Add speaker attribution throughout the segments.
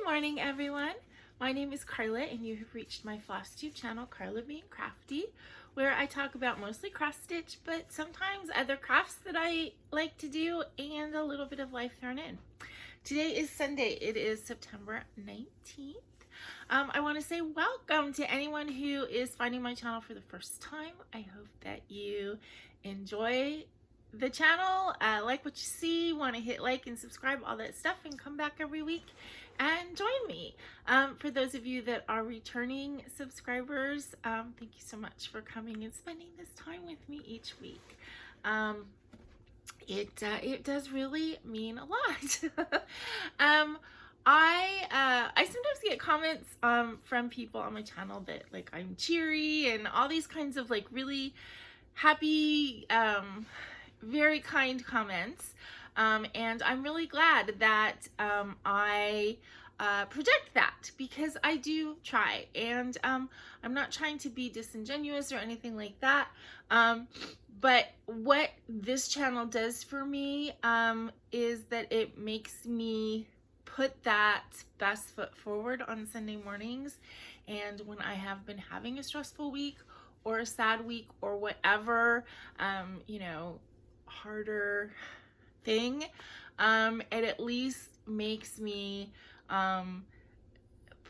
Speaker 1: Good morning, everyone. My name is Carla, and you have reached my FlossTube channel, Carla Being Crafty, where I talk about mostly cross stitch, but sometimes other crafts that I like to do and a little bit of life thrown in. Today is Sunday. It is September 19th. I want to say welcome to anyone who is finding my channel for the first time. I hope that you enjoy the channel, like what you see, want to hit like and subscribe, all that stuff, and come back every week and join me. For those of you that are returning subscribers, thank you so much for coming and spending this time with me each week. It does really mean a lot. I sometimes get comments from people on my channel that like I'm cheery and all these kinds of like really happy, very kind comments, and I'm really glad that I project that, because I do try, and I'm not trying to be disingenuous or anything like that, but what this channel does for me is that it makes me put that best foot forward on Sunday mornings. And when I have been having a stressful week or a sad week or whatever, you know, harder thing, it at least makes me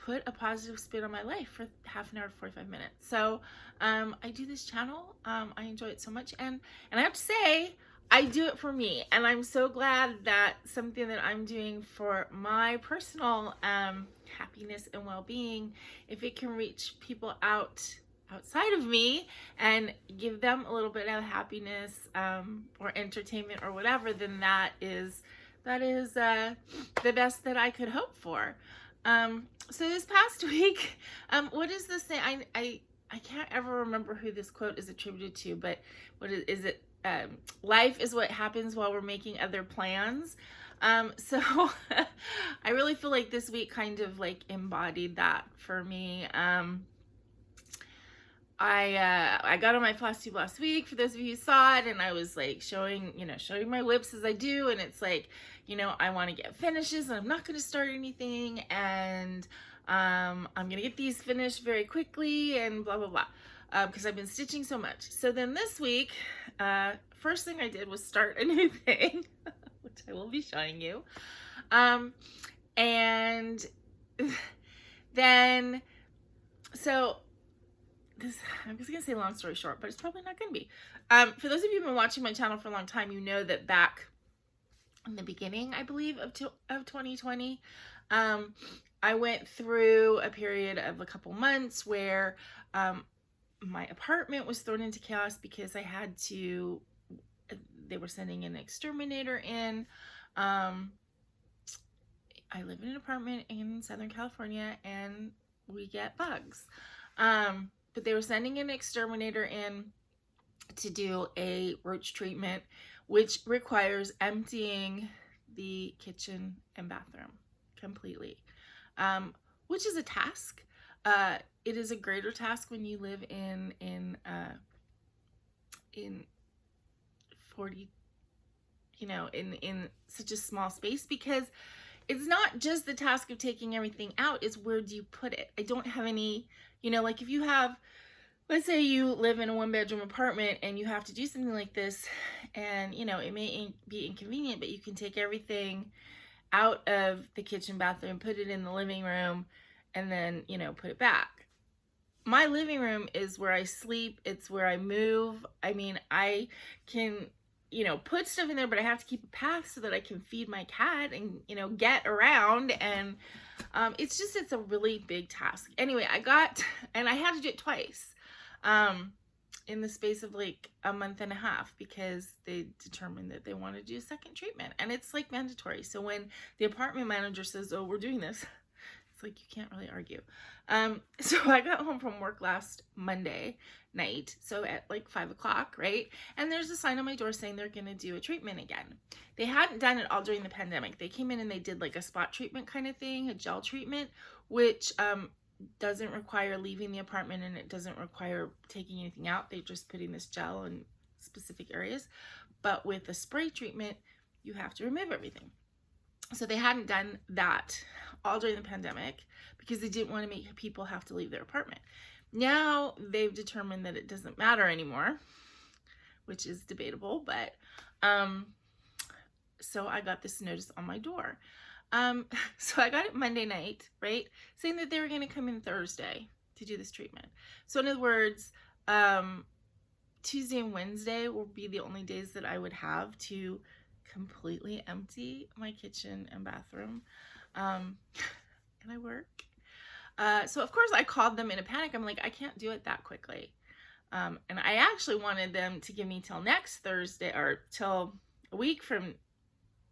Speaker 1: put a positive spin on my life for half an hour to 45 minutes. So I do this channel. I enjoy it so much, and I have to say, I do it for me, and I'm so glad that something that I'm doing for my personal happiness and well-being, if it can reach people outside of me and give them a little bit of happiness or entertainment or whatever, then that is the best that I could hope for. So this past week, what is this thing? I can't ever remember who this quote is attributed to, but what is it? Life is what happens while we're making other plans. So I really feel like this week kind of like embodied that for me. I got on my FlossTube last week, for those of you who saw it, and I was like showing my whips as I do, and it's like, you know, I want to get finishes and I'm not going to start anything, and I'm going to get these finished very quickly and blah, blah, blah, because I've been stitching so much. So then this week, first thing I did was start a new thing, which I will be showing you. And then, so this, I was gonna say long story short, but it's probably not gonna be. For those of you who've been watching my channel for a long time, you know that back in the beginning, I believe, of 2020, I went through a period of a couple months where my apartment was thrown into chaos because I had to, they were sending an exterminator in. I live in an apartment in Southern California, and we get bugs. But they were sending an exterminator in to do a roach treatment, which requires emptying the kitchen and bathroom completely, which is a task. It is a greater task when you live in 40, you know, in such a small space, because it's not just the task of taking everything out, it's where do you put it? I don't have any, you know, like if you have, let's say you live in a one-bedroom apartment and you have to do something like this, and, you know, it may be inconvenient, but you can take everything out of the kitchen, bathroom, put it in the living room, and then, you know, put it back. My living room is where I sleep. It's where I move. I mean, I can, you know, put stuff in there, but I have to keep a path so that I can feed my cat and, you know, get around. And it's a really big task. Anyway, I had to do it twice in the space of like a month and a half, because they determined that they want to do a second treatment, and it's like mandatory. So when the apartment manager says, oh, we're doing this, it's like you can't really argue. So I got home from work last Monday night, so at like 5 o'clock, right? And there's a sign on my door saying they're going to do a treatment again. They hadn't done it all during the pandemic. They came in and they did like a spot treatment kind of thing, a gel treatment, which doesn't require leaving the apartment, and it doesn't require taking anything out. They're just putting this gel in specific areas. But with a spray treatment, you have to remove everything. So they hadn't done that all during the pandemic because they didn't want to make people have to leave their apartment. Now they've determined that it doesn't matter anymore, which is debatable, but so I got this notice on my door. So I got it Monday night, right? Saying that they were going to come in Thursday to do this treatment. So in other words, Tuesday and Wednesday will be the only days that I would have to completely empty my kitchen and bathroom. And I work. So of course I called them in a panic. I'm like, I can't do it that quickly. And I actually wanted them to give me till next Thursday, or till a week from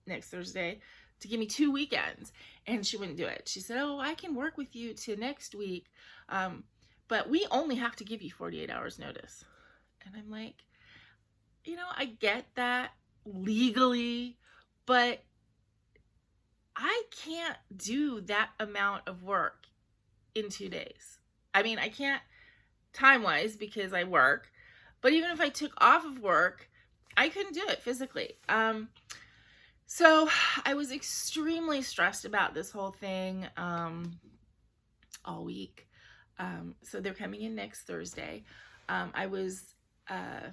Speaker 1: next Thursday, to give me 2 weekends. And she wouldn't do it. She said, oh, I can work with you to next week. But we only have to give you 48 hours notice. And I'm like, you know, I get that legally, but I can't do that amount of work in 2 days. I mean, I can't time-wise because I work, but even if I took off of work, I couldn't do it physically. So I was extremely stressed about this whole thing all week. So they're coming in next Thursday. I was, I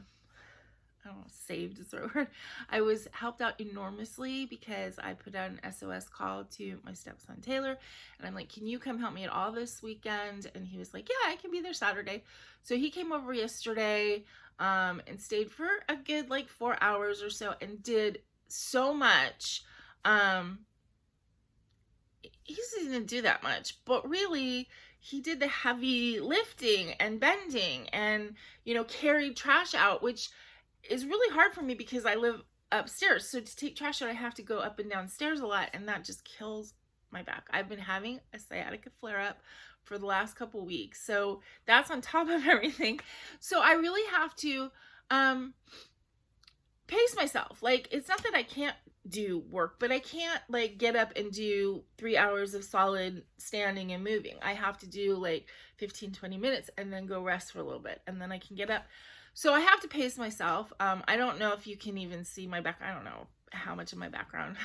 Speaker 1: don't know, saved is the right word. I was helped out enormously because I put out an SOS call to my stepson Taylor, and I'm like, can you come help me at all this weekend? And he was like, yeah, I can be there Saturday. So he came over yesterday and stayed for a good like 4 hours or so and did so much. He didn't do that much, but really he did the heavy lifting and bending and, you know, carried trash out, which is really hard for me because I live upstairs. So to take trash out, I have to go up and down stairs a lot, and that just kills my back. I've been having a sciatica flare up for the last couple weeks. So that's on top of everything. So I really have to pace myself. Like, it's not that I can't do work, but I can't like get up and do 3 hours of solid standing and moving. I have to do like 15-20 minutes and then go rest for a little bit, and then I can get up. So I have to pace myself. I don't know if you can even see my back. I don't know how much of my background.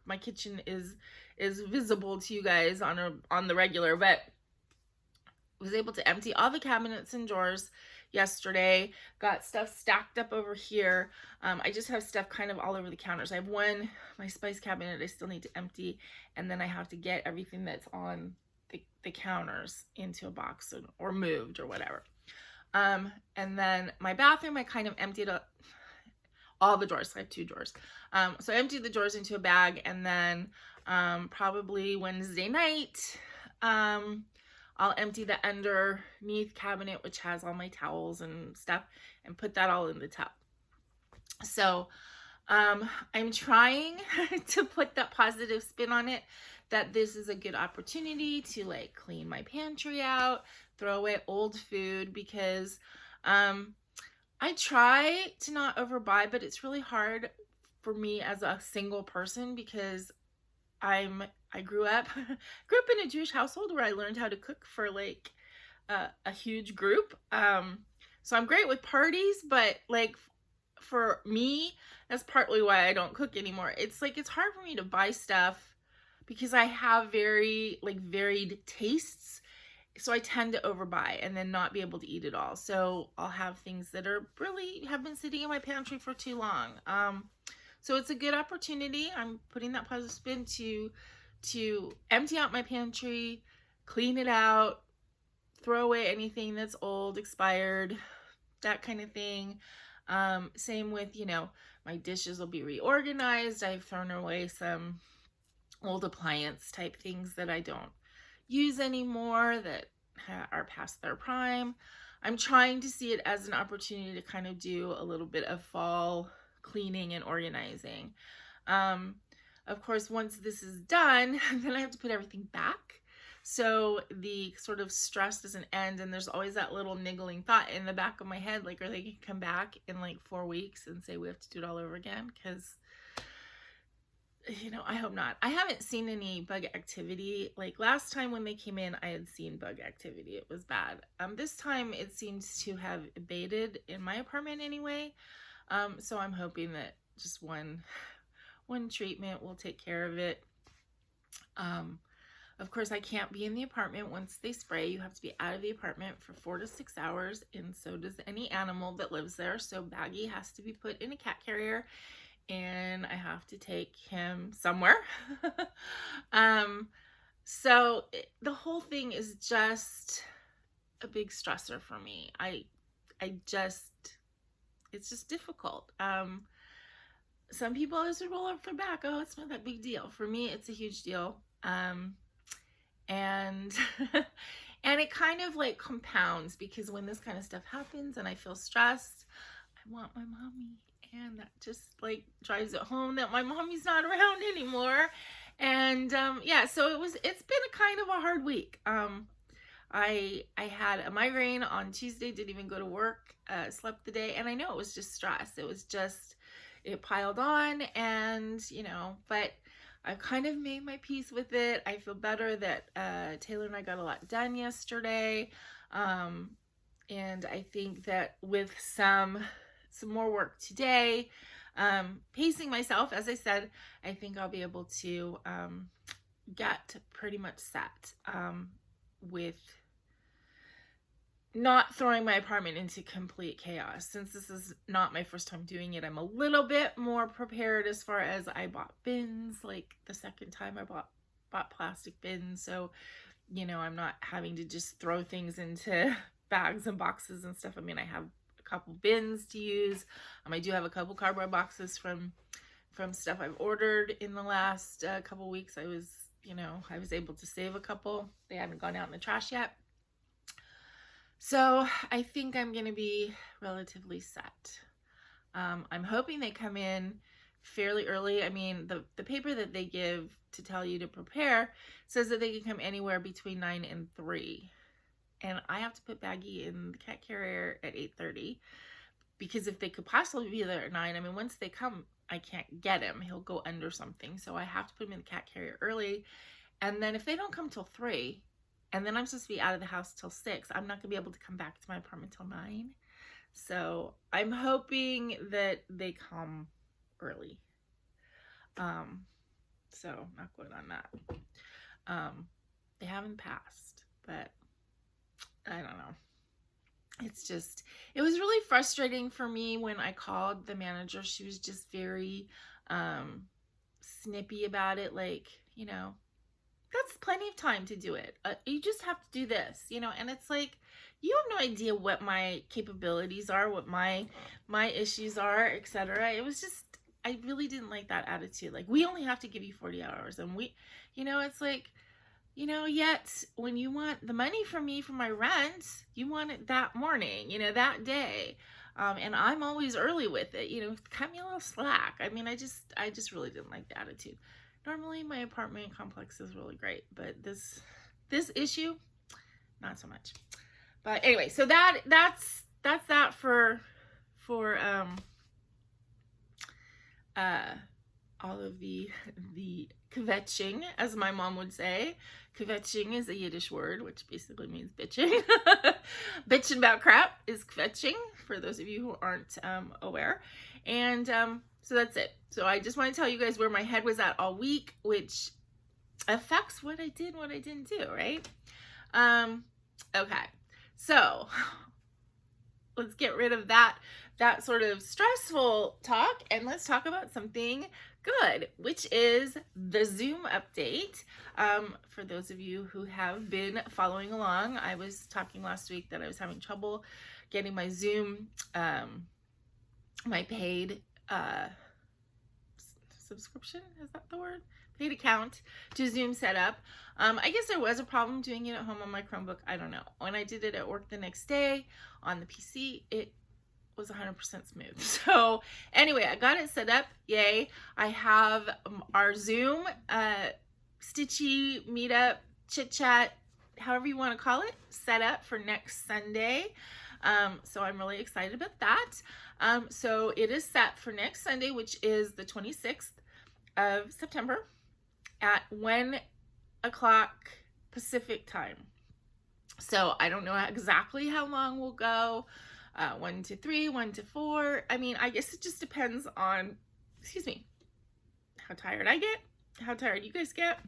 Speaker 1: My kitchen is visible to you guys on the regular, but I was able to empty all the cabinets and drawers yesterday. Got stuff stacked up over here. I just have stuff kind of all over the counters. I have my spice cabinet I still need to empty, and then I have to get everything that's on the counters into a box or moved or whatever. And then my bathroom, I kind of emptied up all the drawers. I have 2 drawers. So I emptied the drawers into a bag, and then probably Wednesday night, I'll empty the underneath cabinet, which has all my towels and stuff, and put that all in the tub. So I'm trying to put that positive spin on it, that this is a good opportunity to like clean my pantry out, throw away old food, because I try to not overbuy, but it's really hard for me as a single person because I grew up in a Jewish household where I learned how to cook for like a huge group. So I'm great with parties, but like for me, that's partly why I don't cook anymore. It's like, it's hard for me to buy stuff because I have very like varied tastes. So I tend to overbuy and then not be able to eat it all. So I'll have things that are really have been sitting in my pantry for too long. So it's a good opportunity. I'm putting that positive spin to empty out my pantry, clean it out, throw away anything that's old, expired, that kind of thing. Same with, you know, my dishes will be reorganized. I've thrown away some old appliance type things that I don't use anymore, that are past their prime. I'm trying to see it as an opportunity to kind of do a little bit of fall cleaning and organizing. Of course, once this is done, then I have to put everything back. So the sort of stress doesn't end, and there's always that little niggling thought in the back of my head, like, are they going to come back in like 4 weeks and say we have to do it all over again? Because, you know, I hope not. I haven't seen any bug activity. Like last time when they came in, I had seen bug activity. It was bad. This time it seems to have abated in my apartment anyway. So I'm hoping that just one treatment will take care of it. Of course, I can't be in the apartment once they spray. You have to be out of the apartment for 4 to 6 hours, and so does any animal that lives there. So Baggy has to be put in a cat carrier, and I have to take him somewhere. So the whole thing is just a big stressor for me. It's just difficult. Some people just roll up their back. Oh, it's not that big deal. For me, it's a huge deal. And and it kind of like compounds, because when this kind of stuff happens and I feel stressed, I want my mommy, and that just like drives it home that my mommy's not around anymore. And yeah, so it's been a kind of a hard week. I had a migraine on Tuesday, didn't even go to work, slept the day, and I know it was just stress. It piled on, and but I've kind of made my peace with it. I feel better that Taylor and I got a lot done yesterday. And I think that with some more work today, pacing myself, as I said, I think I'll be able to get pretty much set with not throwing my apartment into complete chaos. Since this is not my first time doing it, I'm a little bit more prepared as far as I bought bins. Like the second time I bought plastic bins, so I'm not having to just throw things into bags and boxes and stuff. I mean, I have a couple bins to use. I do have a couple cardboard boxes from stuff I've ordered in the last couple weeks. I was able to save a couple. They haven't gone out in the trash yet. So I think I'm going to be relatively set. I'm hoping they come in fairly early. I mean, the paper that they give to tell you to prepare says that they can come anywhere between 9 and 3. And I have to put Baggy in the cat carrier at 8:30, because if they could possibly be there at 9, I mean, once they come, I can't get him. He'll go under something. So I have to put him in the cat carrier early. And then if they don't come till 3, and then I'm supposed to be out of the house till 6, I'm not gonna be able to come back to my apartment till 9. So I'm hoping that they come early. So not good on that. They haven't passed, but I don't know. It was really frustrating for me when I called the manager. She was just very snippy about it. Like, that's plenty of time to do it. You just have to do this, and it's like, you have no idea what my capabilities are, what my issues are, etc. It was just, I really didn't like that attitude. Like, we only have to give you 40 hours, and it's like, yet when you want the money from me for my rent, you want it that morning, that day. And I'm always early with it, cut me a little slack. I mean, I just really didn't like the attitude. Normally my apartment complex is really great, but this issue, not so much. But anyway, so that's that for all of the kvetching, as my mom would say. Kvetching is a Yiddish word, which basically means bitching. Bitching about crap is kvetching, for those of you who aren't aware. And so that's it. So I just want to tell you guys where my head was at all week, which affects what I did, what I didn't do, right? Okay, so let's get rid of that sort of stressful talk, and let's talk about something good, which is the Zooom update. For those of you who have been following along, I was talking last week that I was having trouble getting my Zooom, my paid subscription, is that the word? Paid account to Zooom set up. I guess there was a problem doing it at home on my Chromebook. I don't know. When I did it at work the next day on the PC, it was 100% smooth. So anyway, I got it set up. Yay. I have our Zoom stitchy meetup, chit chat, however you want to call it, set up for next Sunday. So I'm really excited about that. So it is set for next Sunday, which is the 26th of September at 1 o'clock Pacific time. So I don't know exactly how long we'll go. 1 to 3, 1 to 4. I mean, I guess it just depends on, how tired I get, how tired you guys get.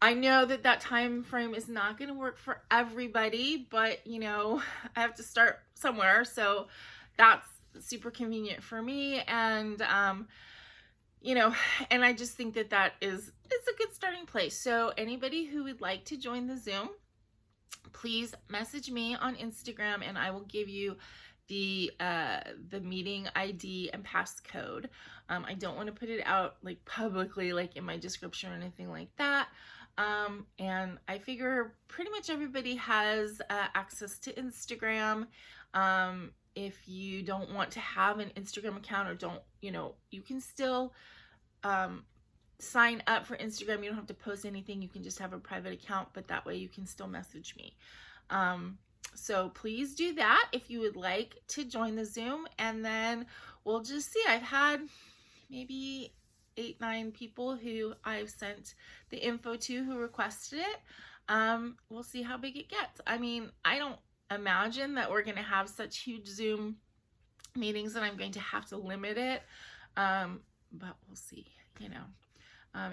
Speaker 1: I know that that time frame is not going to work for everybody, but you know, I have to start somewhere. So that's super convenient for me. And, you know, and I just think that that is, it's a good starting place. So anybody who would like to join the Zoom, please message me on Instagram and I will give you the meeting ID and passcode. I don't want to put it out like publicly, like in my description or anything like that. And I figure pretty much everybody has access to Instagram. If you don't want to have an Instagram account or don't, you know, you can still sign up for Instagram. You don't have to post anything. You can just have a private account, but that way you can still message me. So please do that if you would like to join the Zoom, and then we'll just see. I've had maybe 8-9 people who I've sent the info to who requested it. We'll see how big it gets. I mean, I don't imagine that we're going to have such huge Zoom meetings that I'm going to have to limit it. But we'll see, you know.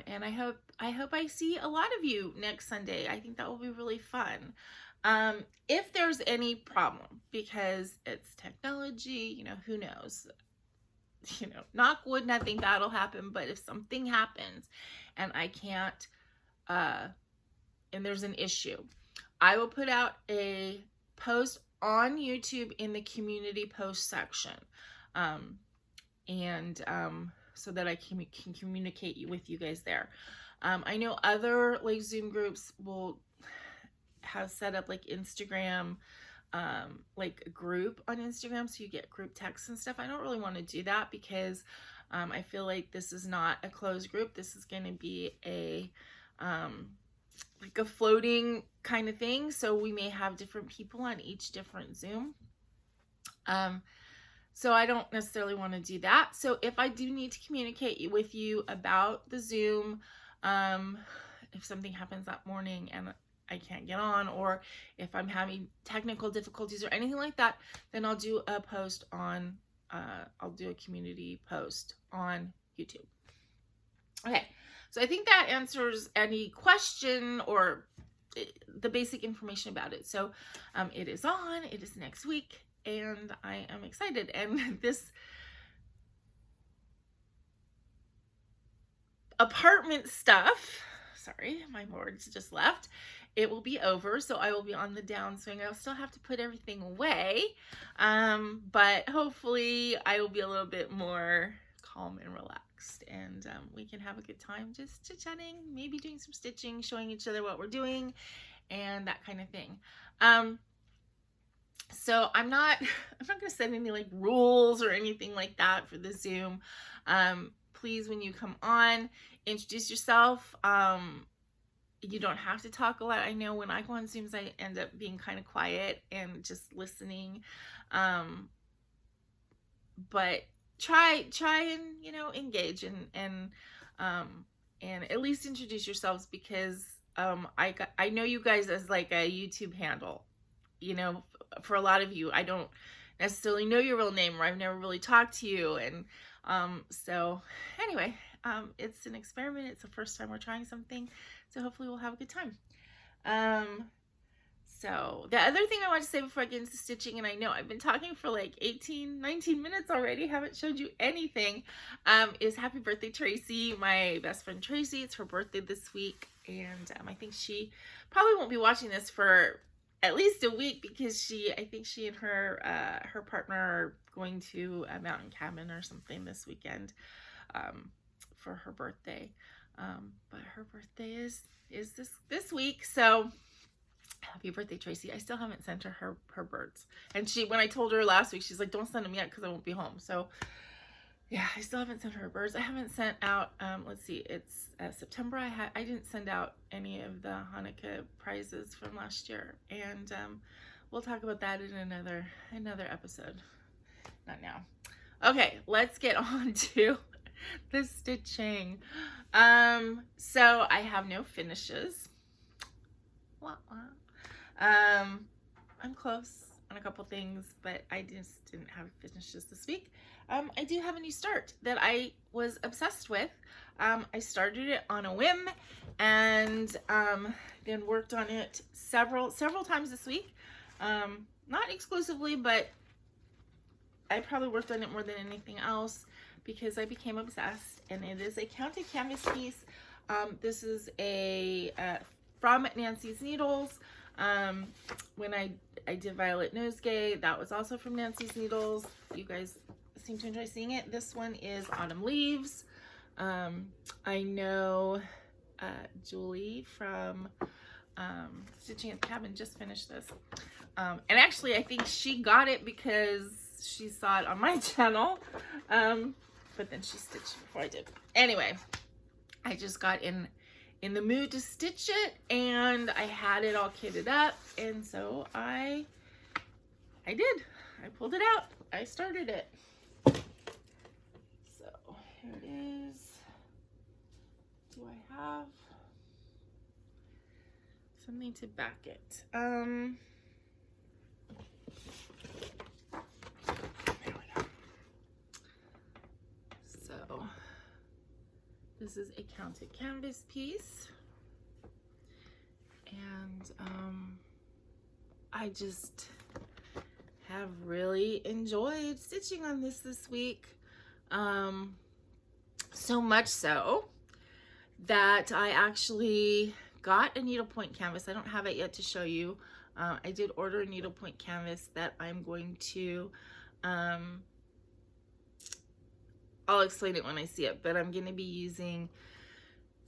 Speaker 1: And I hope I see a lot of you next Sunday. I think that will be really fun. If there's any problem, because it's technology, you know, who knows, you know, knock wood, nothing bad will happen. But if something happens and I can't, and there's an issue, I will put out a post on YouTube in the community post section. So that I can communicate with you guys there. I know other like Zoom groups will have set up like Instagram, like a group on Instagram, so you get group texts and stuff. I don't really want to do that because I feel like this is not a closed group. This is going to be a like a floating kind of thing, so we may have different people on each different Zoom. So I don't necessarily want to do that. So if I do need to communicate with you about the Zoom, if something happens that morning and I can't get on, or if I'm having technical difficulties or anything like that, then I'll do a post on, I'll do a community post on YouTube. Okay, so I think that answers any question or the basic information about it. So it is on, it is next week, and I am excited. And this apartment stuff, sorry, my words just left, it will be over, so I will be on the downswing. I'll still have to put everything away, but hopefully I will be a little bit more calm and relaxed, and we can have a good time just chit-chatting, maybe doing some stitching, showing each other what we're doing, and that kind of thing. So I'm not going to set any like rules or anything like that for the Zoom. Please, when you come on, introduce yourself. You don't have to talk a lot. I know when I go on Zooms, I end up being kind of quiet and just listening. But try and, you know, engage and at least introduce yourselves, because I know you guys as like a YouTube handle. You know, for a lot of you, I don't necessarily know your real name, or I've never really talked to you. And so anyway, it's an experiment. It's the first time we're trying something, so hopefully we'll have a good time. So the other thing I want to say before I get into stitching, and I know I've been talking for like 18-19 minutes already, haven't showed you anything, is happy birthday, Tracy, my best friend Tracy. It's her birthday this week, and I think she probably won't be watching this for at least a week, because I think she and her partner are going to a mountain cabin or something this weekend for her birthday. But her birthday is this week, so happy birthday, Tracy. I still haven't sent her birds, and when I told her last week, she's like, don't send them yet because I won't be home. So yeah, I still haven't sent her birds. I haven't sent out, let's see, it's September. I didn't send out any of the Hanukkah prizes from last year, and we'll talk about that in another episode. Not now. Okay, let's get on to the stitching. So I have no finishes. I'm close. on a couple things, but I just didn't have finishes this week. I do have a new start that I was obsessed with. I started it on a whim, and then worked on it several times this week. Not exclusively, but I probably worked on it more than anything else because I became obsessed. And it is a counted canvas piece. This is a from Nancy's Needles. When I did Violet Nosegay, that was also from Nancy's Needles. You guys seem to enjoy seeing it. This one is Autumn Leaves. I know Julie from Stitching at the Cabin just finished this. And actually I think she got it because she saw it on my channel. But then she stitched it before I did. Anyway, I just got in the mood to stitch it, and I had it all kitted up, and so I did. I pulled it out. I started it. So here it is. Do I have something to back it? There we go. So this is a counted canvas piece, and I just have really enjoyed stitching on this week. So much so that I actually got a needlepoint canvas. I don't have it yet to show you. I did order a needlepoint canvas that I'm going to I'll explain it when I see it, but I'm going to be using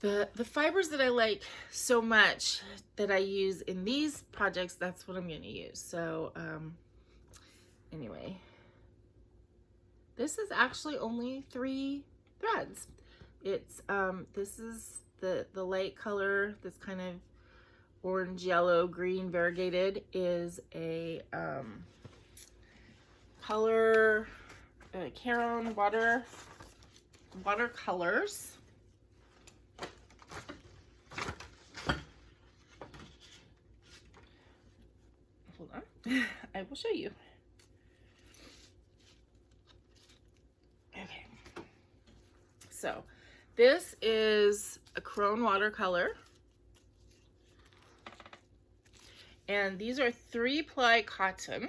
Speaker 1: the fibers that I like so much that I use in these projects. That's what I'm going to use. So anyway, this is actually only 3 threads. It's this is the light color, this kind of orange, yellow, green variegated is a color Caron watercolors. Hold on, I will show you. Okay, so this is a Caron watercolor, and these are 3-ply cotton.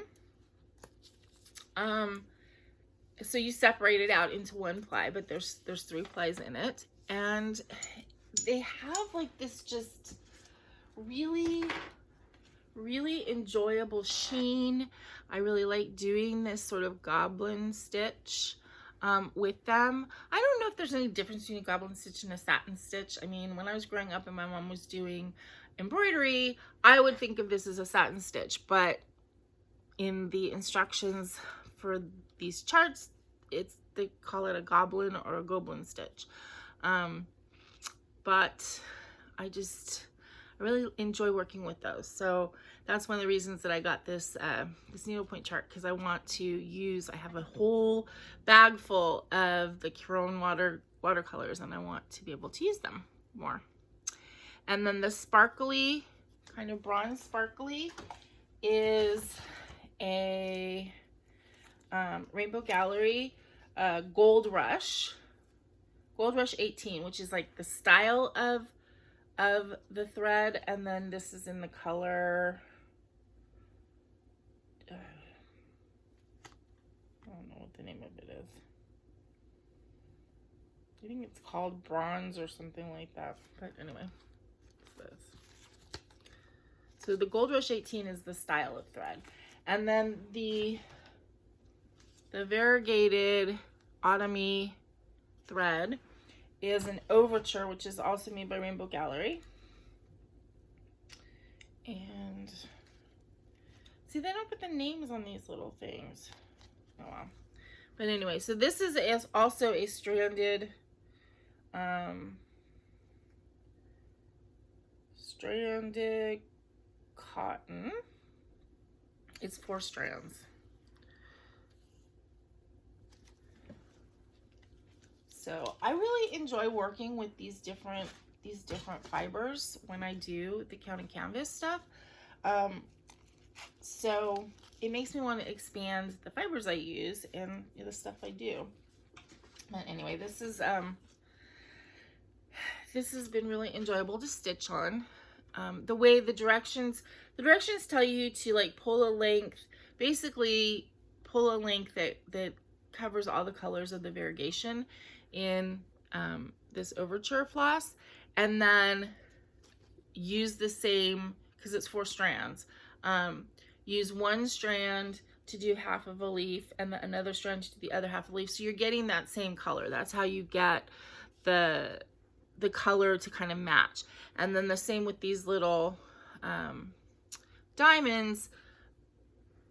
Speaker 1: So you separate it out into 1 ply, but there's 3 plies in it, and they have like this just really enjoyable sheen. I really like doing this sort of goblin stitch with them. I don't know if there's any difference between a goblin stitch and a satin stitch. I mean, when I was growing up and my mom was doing embroidery, I would think of this as a satin stitch, but in the instructions for these charts, they call it a goblin or a goblin stitch. But I really enjoy working with those. So that's one of the reasons that I got this this needlepoint chart, because I want to use, I have a whole bag full of the Caron watercolors, and I want to be able to use them more. And then the sparkly, kind of bronze sparkly, is a Rainbow Gallery Gold Rush 18, which is like the style of the thread, and then this is in the color, I don't know what the name of it is. I think it's called bronze or something like that, but anyway, it's this. So the Gold Rush 18 is the style of thread, and then the variegated autumny thread is an Overture, which is also made by Rainbow Gallery. And see, they don't put the names on these little things. Oh well. But anyway, so this is also a stranded cotton. It's 4 strands. So I really enjoy working with these different fibers when I do the counted canvas stuff. So it makes me want to expand the fibers I use and the stuff I do. But anyway, this has been really enjoyable to stitch on. The way the directions tell you to like pull a length, basically pull a length that covers all the colors of the variegation in this overture floss, and then use the same, because it's 4 strands, use one strand to do half of a leaf and another strand to do the other half of a leaf, so you're getting that same color. That's how you get the color to kind of match. And then the same with these little diamonds,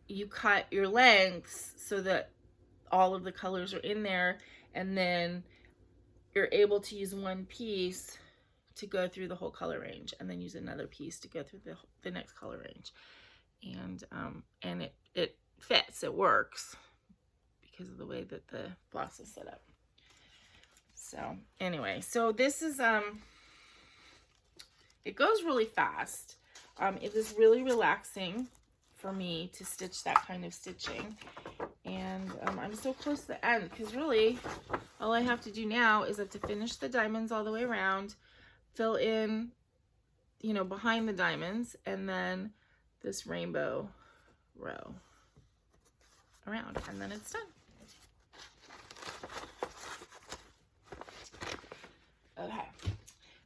Speaker 1: you cut your lengths so that all of the colors are in there, and then you're able to use one piece to go through the whole color range, and then use another piece to go through the next color range. And it fits, it works because of the way that the floss is set up. So anyway, so this is it goes really fast. It is really relaxing for me to stitch that kind of stitching, and I'm so close to the end, because really all I have to do now is I have to finish the diamonds all the way around, fill in, you know, behind the diamonds, and then this rainbow row around, and then it's done. Okay,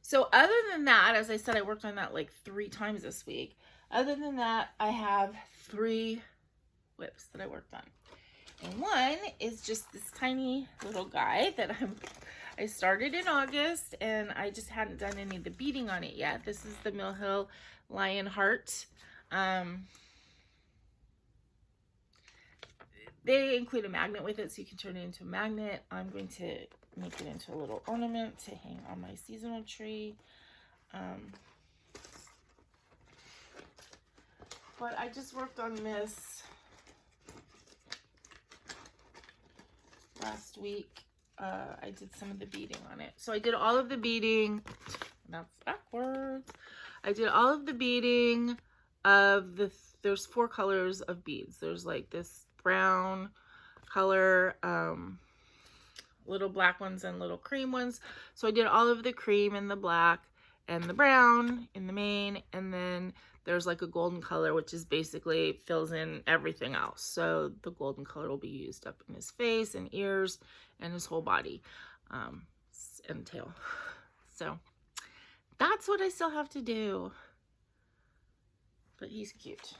Speaker 1: so other than that, as I said, I worked on that like 3 times this week. Other than that, I have 3 whips that I worked on. And one is just this tiny little guy that I started in August, and I just hadn't done any of the beading on it yet. This is the Mill Hill Lion Heart. They include a magnet with it, so you can turn it into a magnet. I'm going to make it into a little ornament to hang on my seasonal tree. But I just worked on this last week. I did some of the beading on it. So I did all of the beading. That's backwards. I did all of the beading of there's 4 colors of beads. There's like this brown color, little black ones and little cream ones. So I did all of the cream and the black and the brown in the main, and then there's like a golden color, which is basically fills in everything else. So the golden color will be used up in his face and ears and his whole body, and tail. So that's what I still have to do, but he's cute.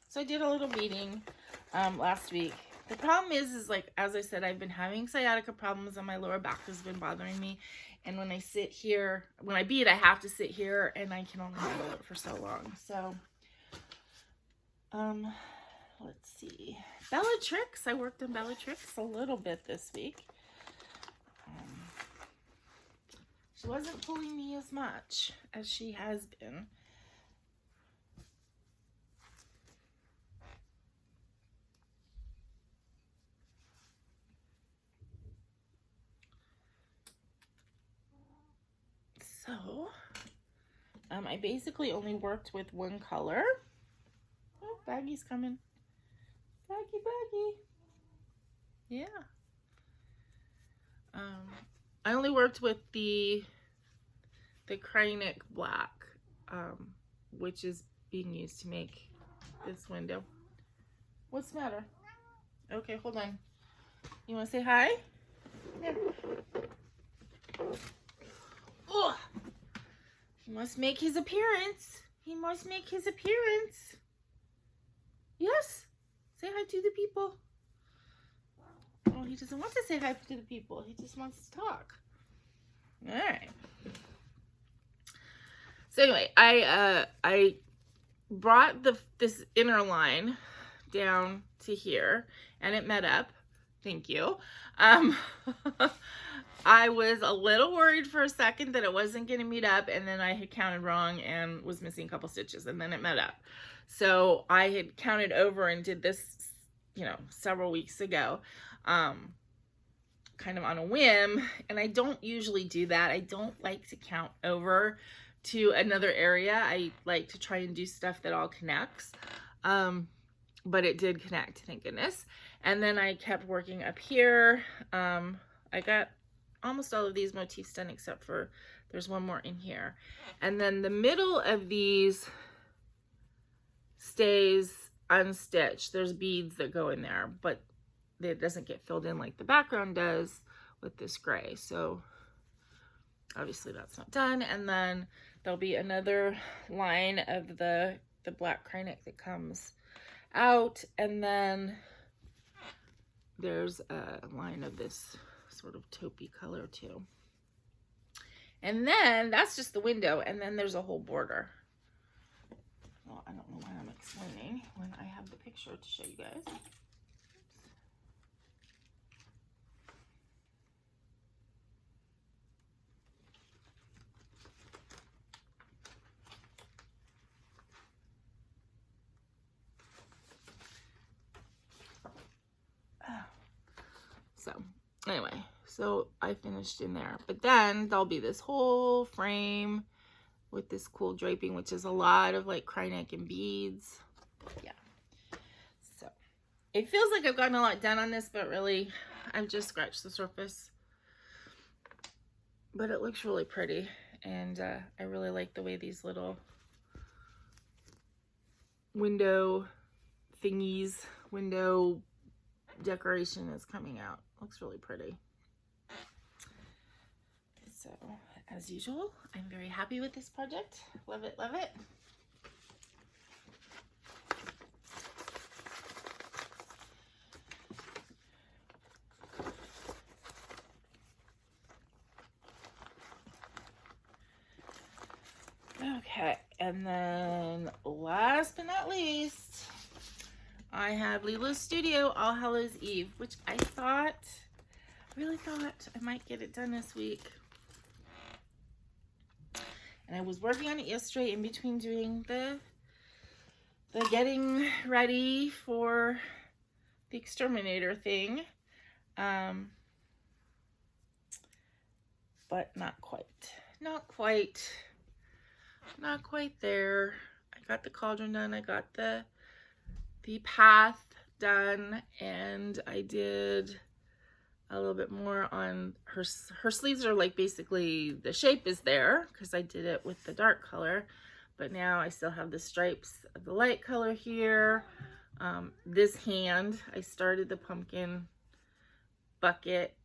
Speaker 1: So I did a little beading last week. The problem is like, as I said, I've been having sciatica problems, and my lower back has been bothering me. And when I sit here, when I bead, I have to sit here, and I can only handle it for so long. So, let's see. Bellatrix. I worked on Bellatrix a little bit this week. She wasn't pulling me as much as she has been. So, I basically only worked with one color. Oh, Baggy's coming. Baggy. Yeah. I only worked with the Krynic black, which is being used to make this window. What's the matter? Okay, hold on. You want to say hi? Yeah. Oh, he must make his appearance. He must make his appearance. Yes. Say hi to the people. Oh, he doesn't want to say hi to the people. He just wants to talk. All right. So anyway, I brought this inner line down to here, and it met up. Thank you. I was a little worried for a second that it wasn't going to meet up, and then I had counted wrong and was missing a couple stitches, and then it met up. So I had counted over and did this, you know, several weeks ago, kind of on a whim, and I don't usually do that. I don't like to count over to another area. I like to try and do stuff that all connects. but it did connect, thank goodness. And then I kept working up here. I got almost all of these motifs done except for there's one more in here. And then the middle of these stays unstitched. There's beads that go in there, but it doesn't get filled in like the background does with this gray. So obviously that's not done. And then there'll be another line of the black kryonic that comes out, and then there's a line of this sort of taupey color too. And then that's just the window, and then there's a whole border. Well, I don't know why I'm explaining when I have the picture to show you guys. So anyway, so I finished in there, but then there'll be this whole frame with this cool draping, which is a lot of like kryonic and beads. Yeah. So it feels like I've gotten a lot done on this, but really I've just scratched the surface. But it looks really pretty, and I really like the way these little window thingies, window decoration is coming out. Looks really pretty. So as usual, I'm very happy with this project. Love it, love it. Okay, and then last but not least, I have Lila's Studio All Hallows Eve, which I really thought I might get it done this week. And I was working on it yesterday in between doing the getting ready for the exterminator thing. But not quite there. I got the cauldron done. I got the path done, and I did a little bit more on her sleeves. Are like basically the shape is there because I did it with the dark color, but now I still have the stripes of the light color here. This hand, I started the pumpkin bucket,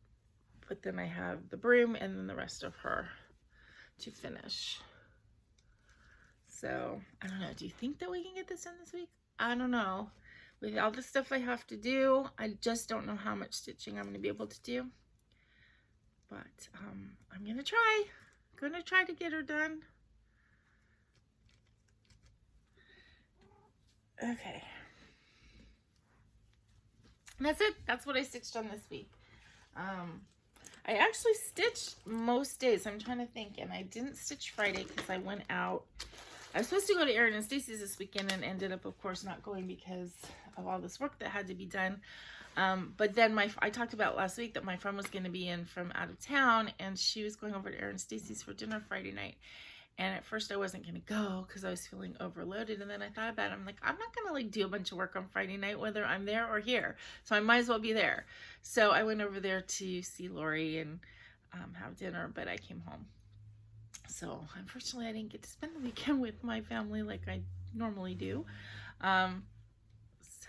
Speaker 1: but then I have the broom and then the rest of her to finish. So I don't know, do you think that we can get this done this week? I don't know. With all the stuff I have to do, I just don't know how much stitching I'm going to be able to do. But I'm going to try. To get her done. Okay. And that's it. That's what I stitched on this week. I actually stitched most days. I'm trying to think. And I didn't stitch Friday because I went out. I was supposed to go to Erin and Stacy's this weekend and ended up, of course, not going because of all this work that had to be done. But then I talked about last week that my friend was going to be in from out of town, and she was going over to Erin and Stacy's for dinner Friday night. And at first I wasn't going to go because I was feeling overloaded. And then I thought about it. I'm like, I'm not going to like do a bunch of work on Friday night, whether I'm there or here. So I might as well be there. So I went over there to see Lori and have dinner, but I came home. So unfortunately I didn't get to spend the weekend with my family like I normally do.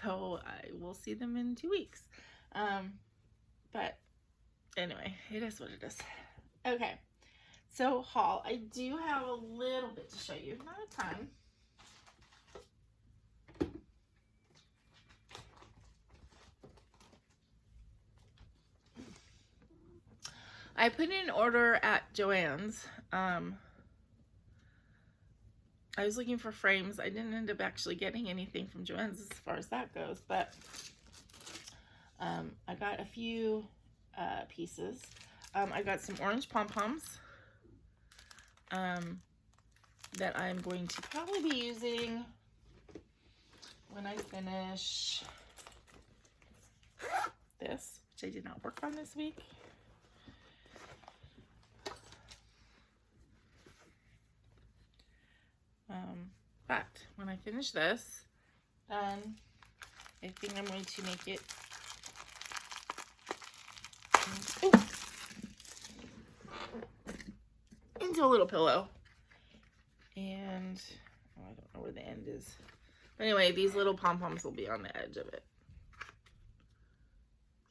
Speaker 1: So I will see them in 2 weeks. But anyway, it is what it is. Okay. So haul, I do have a little bit to show you, not a ton. I put in an order at Joann's. I was looking for frames. I didn't end up actually getting anything from Joann's as far as that goes, but I got a few pieces. I got some orange pom-poms that I'm going to probably be using when I finish this, which I did not work on this week. But when I finish this, Then I think I'm going to make it into a little pillow. And I don't know where the end is. But anyway, these little pom-poms will be on the edge of it.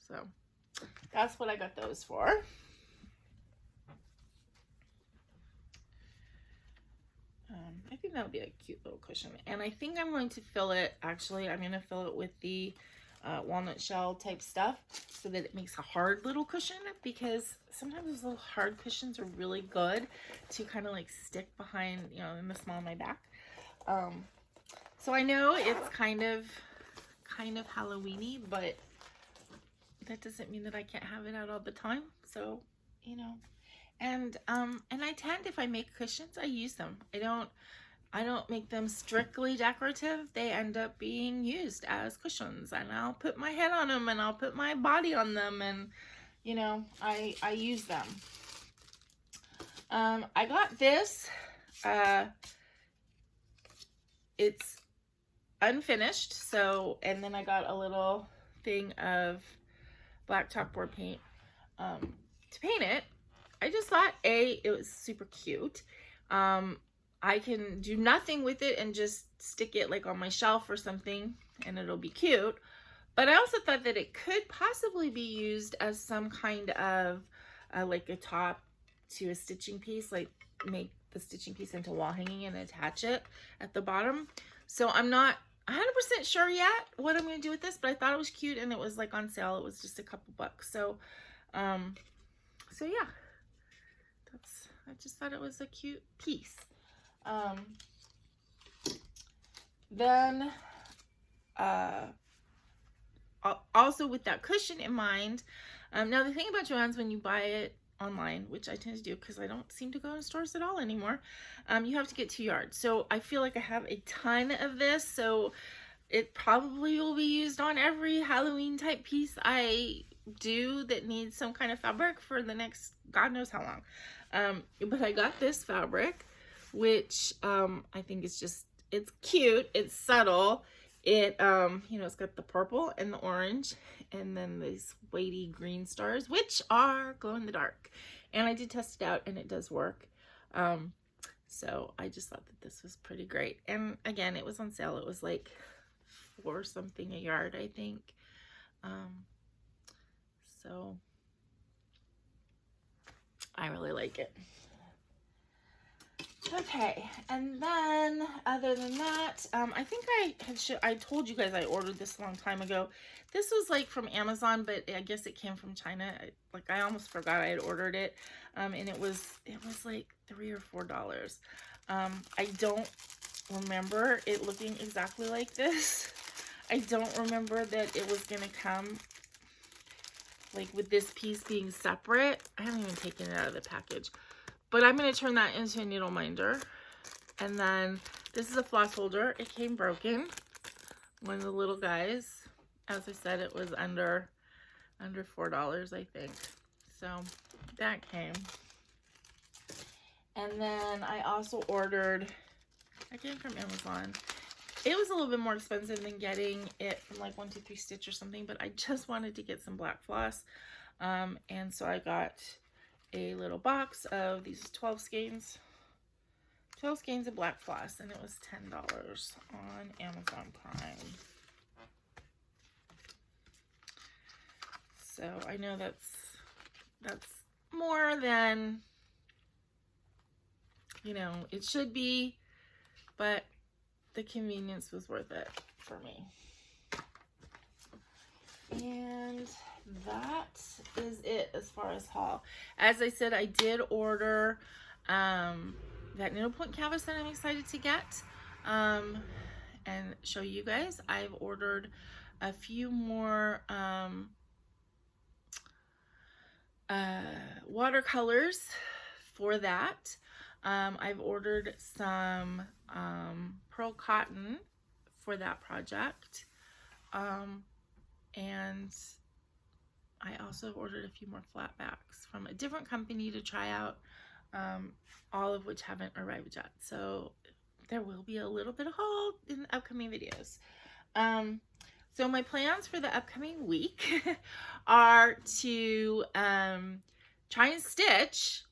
Speaker 1: So that's what I got those for. I think that would be a cute little cushion. And I think I'm going to fill it, actually, I'm going to fill it with the walnut shell type stuff so that it makes a hard little cushion, because sometimes those little hard cushions are really good to kind of like stick behind, you know, in the small of my back. So I know it's kind of Halloween-y, but that doesn't mean that I can't have it out all the time. So, you know, and I tend, if I make cushions, I use them. I don't make them strictly decorative. They end up being used as cushions, and I'll put my head on them and I'll put my body on them, and you know, I use them. I got this. It's unfinished, so, and then I got a little thing of black chalkboard paint to paint it. I just thought it was super cute. I can do nothing with it and just stick it like on my shelf or something and it'll be cute. But I also thought that it could possibly be used as some kind of like a top to a stitching piece, like make the stitching piece into wall hanging and attach it at the bottom. So I'm not 100% sure yet what I'm going to do with this, but I thought it was cute and it was like on sale. It was just a couple bucks. So, so yeah, I just thought it was a cute piece. Then, also with that cushion in mind, now the thing about Joann's, when you buy it online, which I tend to do because I don't seem to go to stores at all anymore, you have to get 2 yards. So I feel like I have a ton of this, so it probably will be used on every Halloween type piece I do that needs some kind of fabric for the next God knows how long. But I got this fabric, which I think is just, it's cute, it's subtle. It, you know, it's got the purple and the orange and then these weighty green stars, which are glow in the dark. And I did test it out and it does work. So I just thought that this was pretty great. And again, it was on sale. It was like $4 something a yard, I think. So I really like it. Okay, and then other than that, I think I told you guys I ordered this a long time ago. This was like from Amazon, but I guess it came from China. I almost forgot I had ordered it, and it was like $3 or $4. I don't remember it looking exactly like this. I don't remember that it was gonna come like with this piece being separate. I haven't even taken it out of the package. But I'm going to turn that into a needle minder. And then this is a floss holder. It came broken. One of the little guys. As I said, it was under $4, I think. So that came. And then I also ordered, I came from Amazon. It was a little bit more expensive than getting it from like 1-2-3 Stitch or something, but I just wanted to get some black floss. And so I got a little box of these 12 skeins of black floss, and it was $10 on Amazon Prime. So I know that's more than, you know, it should be, but the convenience was worth it for me. And that is it as far as haul. As I said, I did order that needlepoint canvas that I'm excited to get and show you guys. I've ordered a few more watercolors for that. I've ordered some pearl cotton for that project, and I also ordered a few more flat backs from a different company to try out, all of which haven't arrived yet. So there will be a little bit of haul in the upcoming videos. So my plans for the upcoming week are to try and stitch,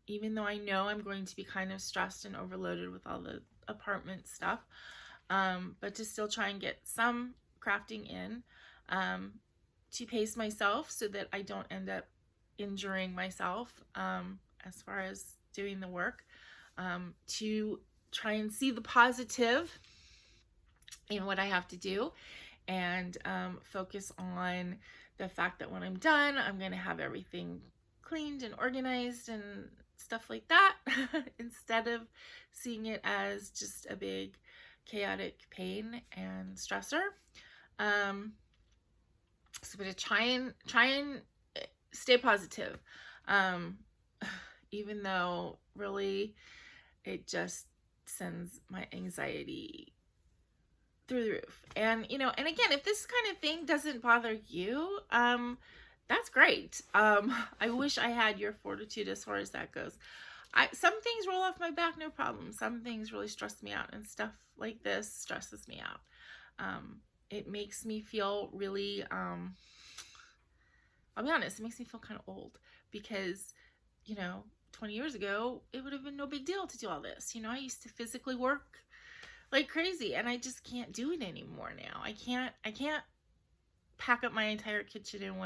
Speaker 1: even though I know I'm going to be kind of stressed and overloaded with all the apartment stuff, but to still try and get some crafting in, to pace myself so that I don't end up injuring myself as far as doing the work, to try and see the positive in what I have to do, and focus on the fact that when I'm done, I'm going to have everything cleaned and organized and stuff like that instead of seeing it as just a big chaotic pain and stressor. So to try and stay positive, even though really it just sends my anxiety through the roof. And you know, and again, if this kind of thing doesn't bother you, that's great. I wish I had your fortitude as far as that goes. Some things roll off my back, no problem. Some things really stress me out, and stuff like this stresses me out. It makes me feel really, I'll be honest, it makes me feel kind of old, because, you know, 20 years ago, it would have been no big deal to do all this. You know, I used to physically work like crazy, and I just can't do it anymore now. I can't pack up my entire kitchen in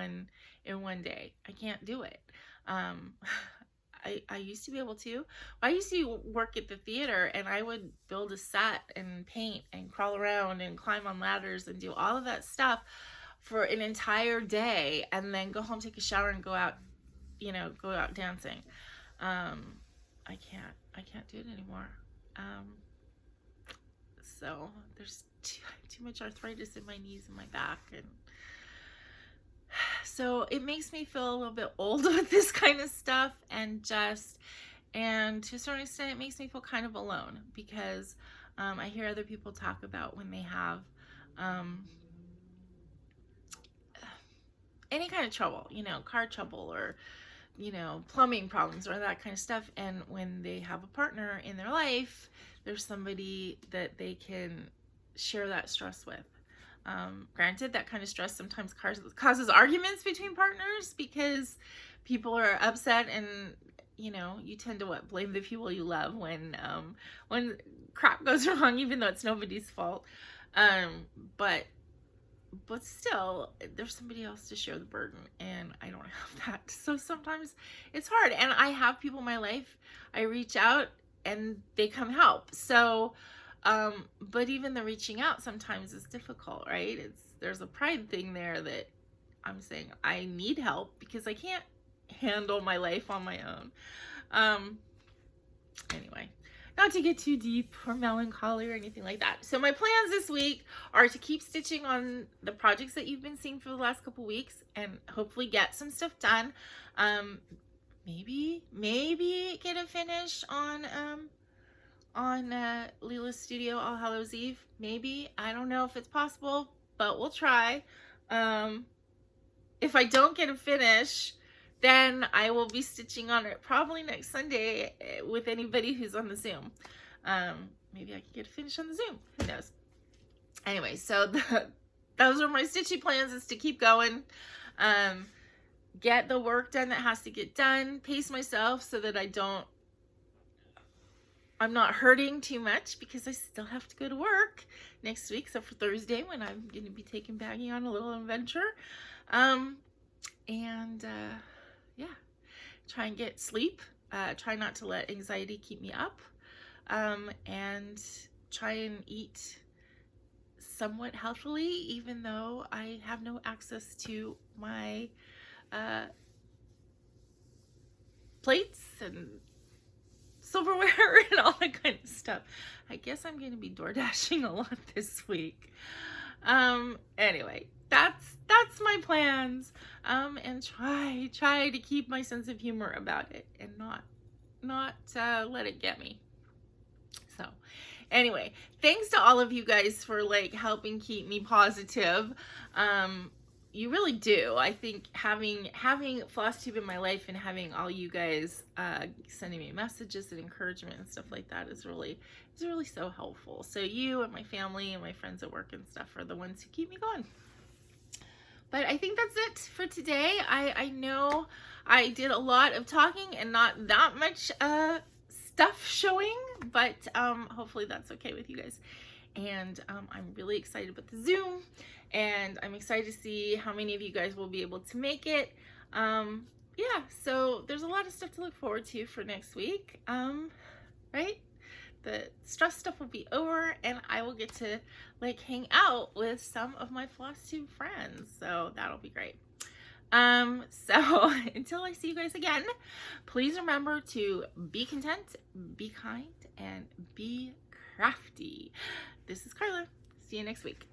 Speaker 1: one day. I can't do it. I used to be able to. I used to work at the theater, and I would build a set and paint and crawl around and climb on ladders and do all of that stuff for an entire day, and then go home, take a shower, and go out, you know, go out dancing. I can't do it anymore. So there's too much arthritis in my knees and my back, and so it makes me feel a little bit old with this kind of stuff, and to a certain extent it makes me feel kind of alone, because I hear other people talk about when they have any kind of trouble, you know, car trouble, or, you know, plumbing problems, or that kind of stuff, and when they have a partner in their life, there's somebody that they can share that stress with. Granted, that kind of stress sometimes causes arguments between partners, because people are upset, and, you know, you tend to blame the people you love when crap goes wrong, even though it's nobody's fault. But still, there's somebody else to share the burden, and I don't have that. So sometimes it's hard, and I have people in my life, I reach out and they come help. So, but even the reaching out sometimes is difficult, right? There's a pride thing there that I'm saying I need help because I can't handle my life on my own. Anyway, not to get too deep or melancholy or anything like that. So my plans this week are to keep stitching on the projects that you've been seeing for the last couple weeks, and hopefully get some stuff done. Maybe get a finish on Leela's studio All Hallows Eve. Maybe. I don't know if it's possible, but we'll try. If I don't get a finish, then I will be stitching on it probably next Sunday with anybody who's on the Zoom. Maybe I can get a finish on the Zoom. Who knows? Anyway, so those are my stitching plans, is to keep going. Get the work done that has to get done. Pace myself so that I'm not hurting too much, because I still have to go to work next week, except for Thursday, when I'm going to be taking Baggy on a little adventure. Yeah, try and get sleep. Try not to let anxiety keep me up. And try and eat somewhat healthily, even though I have no access to my plates and silverware and all that kind of stuff. I guess I'm going to be door dashing a lot this week. Anyway, that's my plans. And try to keep my sense of humor about it, and not let it get me. So anyway, thanks to all of you guys for like helping keep me positive. you really do. I think having FlossTube in my life and having all you guys sending me messages and encouragement and stuff like that is really so helpful. So you and my family and my friends at work and stuff are the ones who keep me going. But I think that's it for today. I know I did a lot of talking and not that much stuff showing, but hopefully that's okay with you guys. And I'm really excited about the Zoom, and I'm excited to see how many of you guys will be able to make it. Yeah, so there's a lot of stuff to look forward to for next week, right? The stress stuff will be over, and I will get to like hang out with some of my FlossTube friends, so that'll be great. So until I see you guys again, please remember to be content, be kind, and be crafty. This is Carla. See you next week.